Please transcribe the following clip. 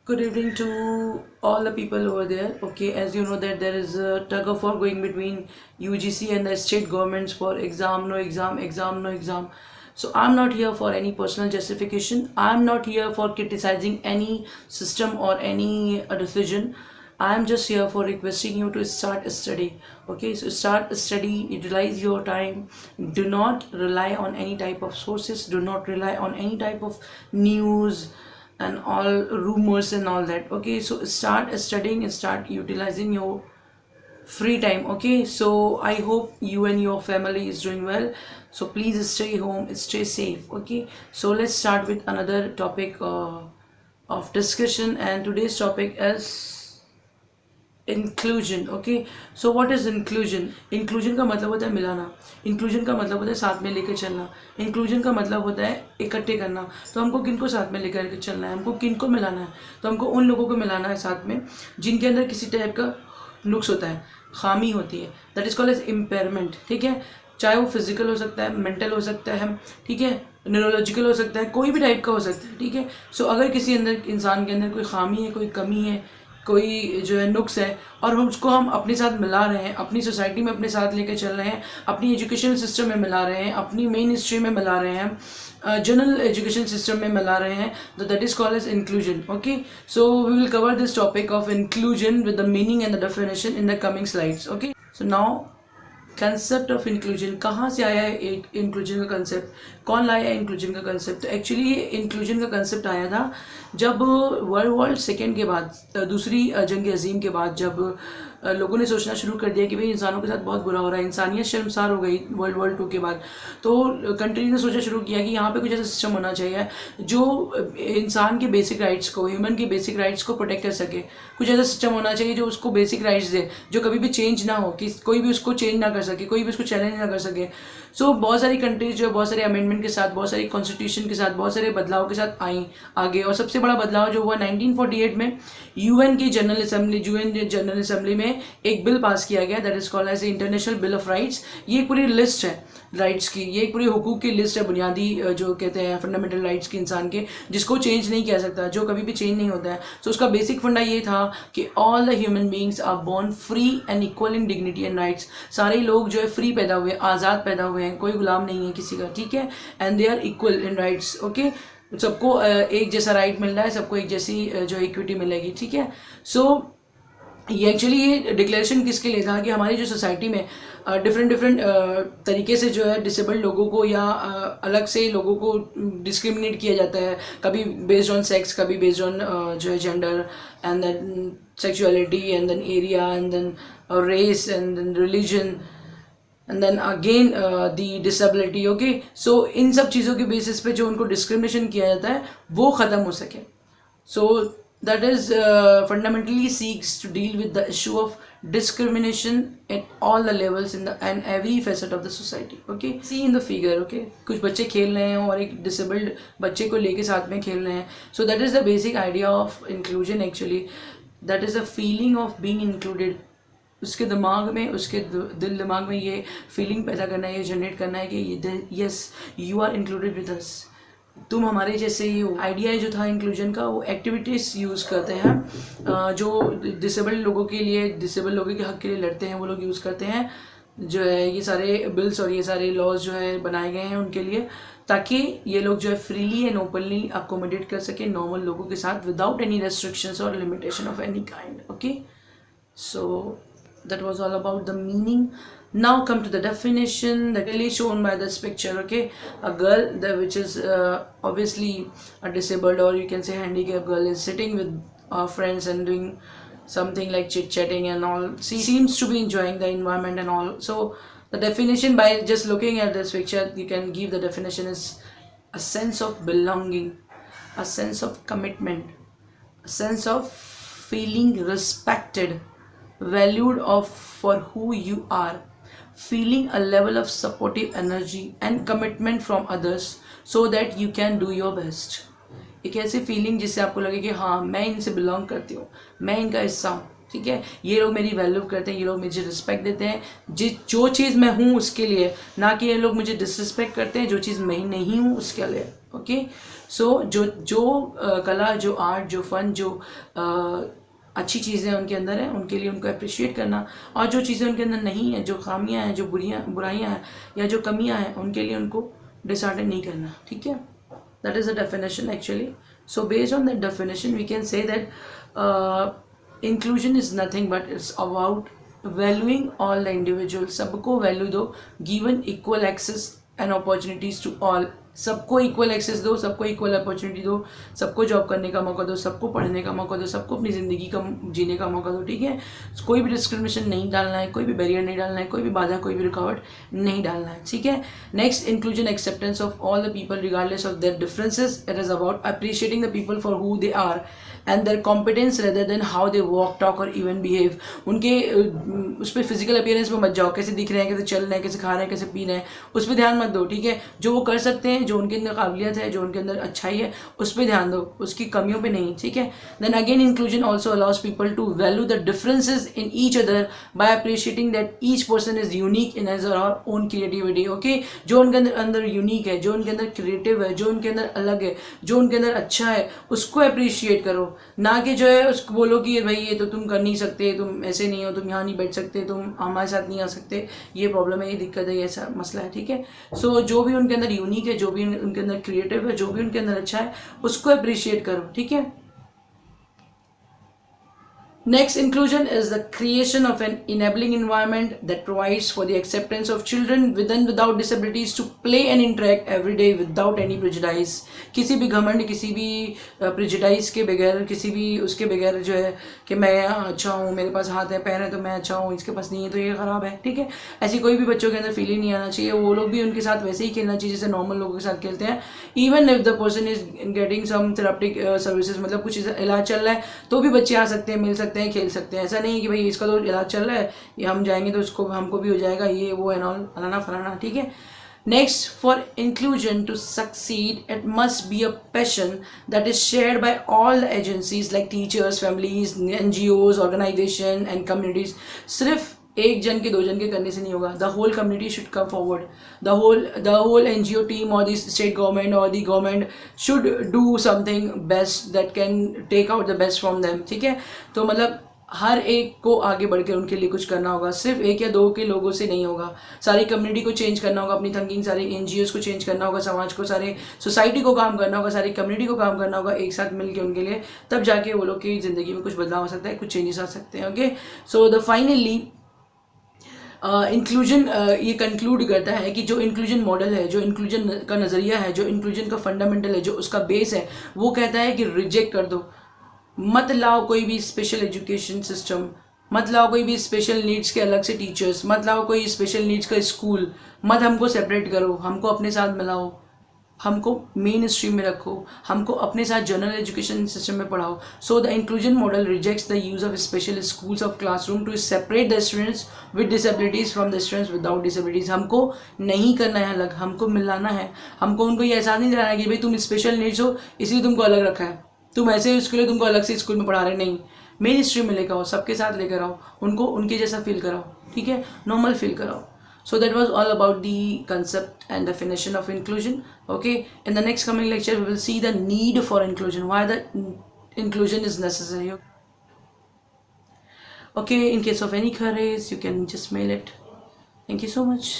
Good evening to all the people over there. Okay, as you know that there is a tug of war going between UGC and the state governments for exam, no exam, exam, no exam. So I'm not here for any personal justification. I'm not here for criticizing any system or any decision. I'm just here for requesting you to start a study. Okay, so start a study, utilize your time. Do not rely on any type of sources. Do not rely on any type of news and all rumors and all that. Okay, so start studying and start utilizing your free time. Okay, so I hope you and your family is doing well. So please stay home, stay safe. Okay, so let's start with another topic of discussion, and today's topic is inclusion. Okay, so what is inclusion? Inclusion का मतलब होता है मिलाना. Inclusion का मतलब होता है साथ में लेकर चलना. इंक्लूजन का मतलब होता है इकट्ठे करना. तो हमको किनको साथ में लेकर के चलना है, हमको किनको मिलाना है? तो हमको उन लोगों को मिलाना है साथ में जिनके अंदर किसी टाइप का नुक्स होता है, खामी होती है. That is called as impairment. ठीक है, चाहे वो फिजिकल हो सकता है, मेंटल हो सकता है, ठीक है, न्यूरोलॉजिकल हो सकता है, कोई भी टाइप का हो सकता है. ठीक है, सो अगर किसी अंदर इंसान के अंदर कोई खामी है, कोई कमी है, कोई जो है नुक्स है, और हम उसको हम अपने साथ मिला रहे हैं, अपनी सोसाइटी में अपने साथ लेकर चल रहे हैं, अपनी एजुकेशनल सिस्टम में मिला रहे हैं, अपनी मेन स्ट्रीम में मिला रहे हैं, जनरल एजुकेशन सिस्टम में मिला रहे हैं, तो that is called as inclusion. Okay, so we will cover this topic of inclusion with the meaning and the definition in the coming slides. Okay, so now concept of inclusion. कहाँ से आया है एक इंक्लूजन का concept? कौन लाया है inclusion का कंसेप्ट? तो एक्चुअली ये इंक्लूजन का कंसेप्ट आया था जब वर्ल्ड वॉर सेकेंड के बाद, दूसरी जंग अजीम के बाद, जब लोगों ने सोचना शुरू कर दिया कि भाई इंसानों के साथ बहुत बुरा हो रहा है, इंसानियत शर्मसार हो गई वर्ल्ड वॉर टू के बाद. तो कंट्रीज ने सोचा शुरू किया कि यहाँ पे कुछ ऐसा सिस्टम होना चाहिए जो इंसान के बेसिक राइट्स को, ह्यूमन के बेसिक राइट्स को प्रोटेक्ट कर सके. कुछ ऐसा सिस्टम होना चाहिए जो उसको बेसिक राइट्स दे, जो कभी भी चेंज ना हो, कि कोई भी उसको चेंज ना कर सके, कोई भी उसको चैलेंज ना कर सके. सो बहुत सारी कंट्रीज जो है बहुत सारे अमेंडमेंट के साथ, बहुत सारी कॉन्स्टिट्यूशन के साथ, बहुत सारे बदलाव के साथ आई आगे. और सबसे बड़ा बदलाव जो हुआ 1948 में यूएन की जनरल असेंबली में एक बिल पास किया गया, that is called as international bill of rights. ये एक पूरी लिस्ट है राइट्स की, ये एक पूरी हुकूक की लिस्ट है, बुनियादी जो कहते हैं फंडामेंटल राइट्स की इंसान के, जिसको चेंज नहीं किया सकता, जो कभी भी चेंज नहीं होता है. सो उसका बेसिक फंडा ये था कि all the human beings are born free and equal in dignity and rights. सारे लोग जो है फ्री पैदा हुए, आज़ाद पैदा हुए हैं, कोई गुलाम नहीं है किसी का. ठीक है, and they are equal in rights. Okay, सबको एक जैसा राइट मिल रहा है, सबको एक जैसी जो इक्विटी मिलेगी. ठीक है, सो ये एक्चुअली ये डिक्लेरेशन किसके लिए था कि हमारी जो सोसाइटी में डिफरेंट तरीके से जो है डिसेबल्ड लोगों को या अलग से लोगों को डिस्क्रिमिनेट किया जाता है, कभी बेस्ड ऑन सेक्स, कभी बेस्ड ऑन जो है gender, and then sexuality, and then area, and then race, and then religion, and then again the disability. Okay, so इन सब चीज़ों के बेसिस पे जो उनको डिस्क्रिमिनेशन किया जाता है वो ख़त्म हो सके. सो that is fundamentally seeks to deal with the issue of discrimination at all the levels in the and every facet of the society. Okay, see in the figure. Okay, कुछ बच्चे खेल रहे हैं और एक disabled बच्चे को लेके साथ में खेल रहे हैं. So that is the basic idea of inclusion actually. That is a feeling of being included. उसके दिमाग में, उसके दिल दिमाग में ये फीलिंग पैदा करना है, ये जनरेट करना है कि yes, you are included with us, तुम हमारे जैसे ही हो. आइडिया जो था इंक्लूजन का, वो एक्टिविटीज़ यूज़ करते हैं जो डिसेबल्ड लोगों के लिए, डिसेबल्ड लोगों के हक के लिए लड़ते हैं, वो लोग यूज़ करते हैं. जो है ये सारे बिल्स और ये सारे लॉज जो है बनाए गए हैं उनके लिए, ताकि ये लोग जो है फ्रीली एंड ओपनली अकोमोडेट कर सके नॉर्मल लोगों के साथ विदाउट एनी रेस्ट्रिक्शंस और limitation of any kind. Okay, so that was all about the meaning. Now come to the definition that really shown by this picture. Okay, a girl which is obviously a disabled, or you can say handicapped girl, is sitting with friends and doing something like chit chatting and all. She seems to be enjoying the environment and all. So the definition, by just looking at this picture, you can give the definition is a sense of belonging, a sense of commitment, a sense of feeling respected, valued of for who you are, feeling a level of supportive energy and commitment from others so that you can do your best. एक ऐसी feeling जिससे आपको लगे कि हाँ, मैं इनसे belong करती हूँ, मैं इनका हिस्सा हूँ. ठीक है, ये लोग मेरी वैल्यू करते हैं, ये लोग मुझे रिस्पेक्ट देते हैं, जो चीज़ मैं हूँ उसके लिए, ना कि ये लोग मुझे डिसरिस्पेक्ट करते हैं जो चीज़ मैं नहीं हूँ उसके लिए. ओके, सो जो कला, जो आर्ट, जो फन, जो अच्छी चीज़ें उनके अंदर हैं उनके लिए उनको अप्रिशिएट करना, और जो चीज़ें उनके अंदर नहीं है, जो खामियां हैं, जो बुराइयां हैं या जो कमियां हैं, उनके लिए उनको डिसहार्टन नहीं करना, ठीक है। That is the definition actually. So based on that definition we can say that inclusion is nothing but it's about valuing all the individual. सबको वैल्यू दो, given equal access and opportunities to all. सबको equal access दो, सबको equal opportunity दो, सबको job करने का मौका दो, सबको पढ़ने का मौका दो, सबको अपनी ज़िंदगी का जीने का मौका दो, ठीक है। कोई भी डिस्क्रिमिनेशन नहीं डालना है, कोई भी बैरियर नहीं डालना है, कोई भी बाधा, कोई भी रुकावट नहीं डालना है, ठीक है। Next, inclusion acceptance of all the people regardless of their differences. It is about appreciating the people for who they are and their competence rather than how they walk, talk or even behave. उनके उस पर physical appearance में मत जाओ, कैसे दिख रहे हैं, कैसे चल रहे हैं, कैसे खा रहे हैं, कैसे पी रहे हैं, उस पर ध्यान मत दो, ठीक है। जो वो कर सकते हैं, जो उनके अंदर काबिलियत है, जो उनके अंदर अच्छाई है, उस पर ध्यान दो, उसकी कमियों पे नहीं, ठीक है। Then again inclusion also allows people to value the differences in each other by appreciating that each person is unique in his or own creativity. Okay, जो उनके अंदर यूनिक है, जो उनके अंदर क्रिएटिव है, जो उनके अंदर अलग है, जो उनके अंदर अच्छा है, उसको अप्रिशिएट करो. ना कि जो है उसको बोलो कि भाई ये तो तुम कर नहीं सकते, तुम ऐसे नहीं हो, तुम यहाँ नहीं बैठ सकते, तुम हमारे साथ नहीं आ सकते, ये प्रॉब्लम है, ये दिक्कत है, ये ऐसा मसला है, ठीक है। सो जो भी उनके अंदर यूनिक है, जो भी उनके अंदर क्रिएटिव है, जो भी उनके अंदर अच्छा है, उसको अप्रिशिएट करो, ठीक है। Next, inclusion is the creation of an enabling environment that provides for the acceptance of children with and without disabilities to play and interact every day without any prejudice. किसी भी घमंड, किसी भी prejudice के बगैर, किसी भी उसके बगैर जो है कि मैं अच्छा हूँ, मेरे पास हाथ है, पैर है तो मैं अच्छा हूँ, इसके पास नहीं है तो ये ख़राब है, ठीक है। ऐसी कोई भी बच्चों के अंदर फीलिंग नहीं आना चाहिए. वो लोग भी उनके साथ वैसे ही खेलना चाहिए जैसे नॉर्मल लोगों के साथ खेलते हैं. Even if the person is getting some therapeutic services, मतलब कुछ इलाज चल रहा है तो भी बच्चे आ सकते हैं, मिल सकते हैं, खेल सकते हैं. ऐसा नहीं कि भाई इसका तो इलाज चल रहा है, ये हम जाएंगे तो इसको हमको भी हो जाएगा, ये वो एंड ऑल फलाना फलाना, ठीक है. Next, for inclusion to succeed, it must be a passion that is shared by all the agencies like teachers, families, NGOs, organization and communities. सिर्फ एक जन के, दो जन के करने से नहीं होगा. The whole community should come forward. The whole NGO team or the state government or the government should do something best that can take out the best from them. ठीक है, तो मतलब हर एक को आगे बढ़कर उनके लिए कुछ करना होगा. सिर्फ एक या दो के लोगों से नहीं होगा. सारी कम्युनिटी को चेंज करना होगा, अपनी थिंकिंग, सारे NGOs को चेंज करना होगा, समाज को, सारे सोसाइटी को काम करना होगा, सारी कम्युनिटी को काम करना होगा एक साथ मिलकर उनके लिए. तब जाके वो लोग की ज़िंदगी में कुछ बदलाव हो सकता है, कुछ चेंजेस आ सकते हैं. Okay, so the finally inclusion ये कंक्लूड करता है कि जो इंक्लूजन मॉडल है, जो इंक्लूजन का नज़रिया है, जो इंक्लूजन का फंडामेंटल है, जो उसका बेस है, वो कहता है कि रिजेक्ट कर दो. मत लाओ कोई भी स्पेशल एजुकेशन सिस्टम, मत लाओ कोई भी स्पेशल नीड्स के अलग से टीचर्स, मत लाओ कोई स्पेशल नीड्स का स्कूल, मत हमको सेपरेट करो, हमको अपने साथ मिलाओ, हमको मेन स्ट्रीम में रखो, हमको अपने साथ जनरल एजुकेशन सिस्टम में पढ़ाओ. So the inclusion model rejects the use of special schools of classroom to separate the students with disabilities from the students without disabilities. हमको नहीं करना है अलग, हमको मिलाना है. हमको उनको ये एहसास नहीं दिलाना है कि भाई तुम स्पेशल नीड्स हो इसलिए तुमको अलग रखा है, तुम ऐसे उसके लिए तुमको अलग से स्कूल में पढ़ा रहे. नहीं, मेन स्ट्रीम में लेकर आओ, सबके साथ लेकर आओ, उनको उनके जैसा फील कराओ, ठीक है, नॉर्मल फील कराओ. So that was all about the concept and definition of inclusion. Okay, in the next coming lecture we will see the need for inclusion, why the inclusion is necessary. Okay, in case of any queries you can just mail it. Thank you so much.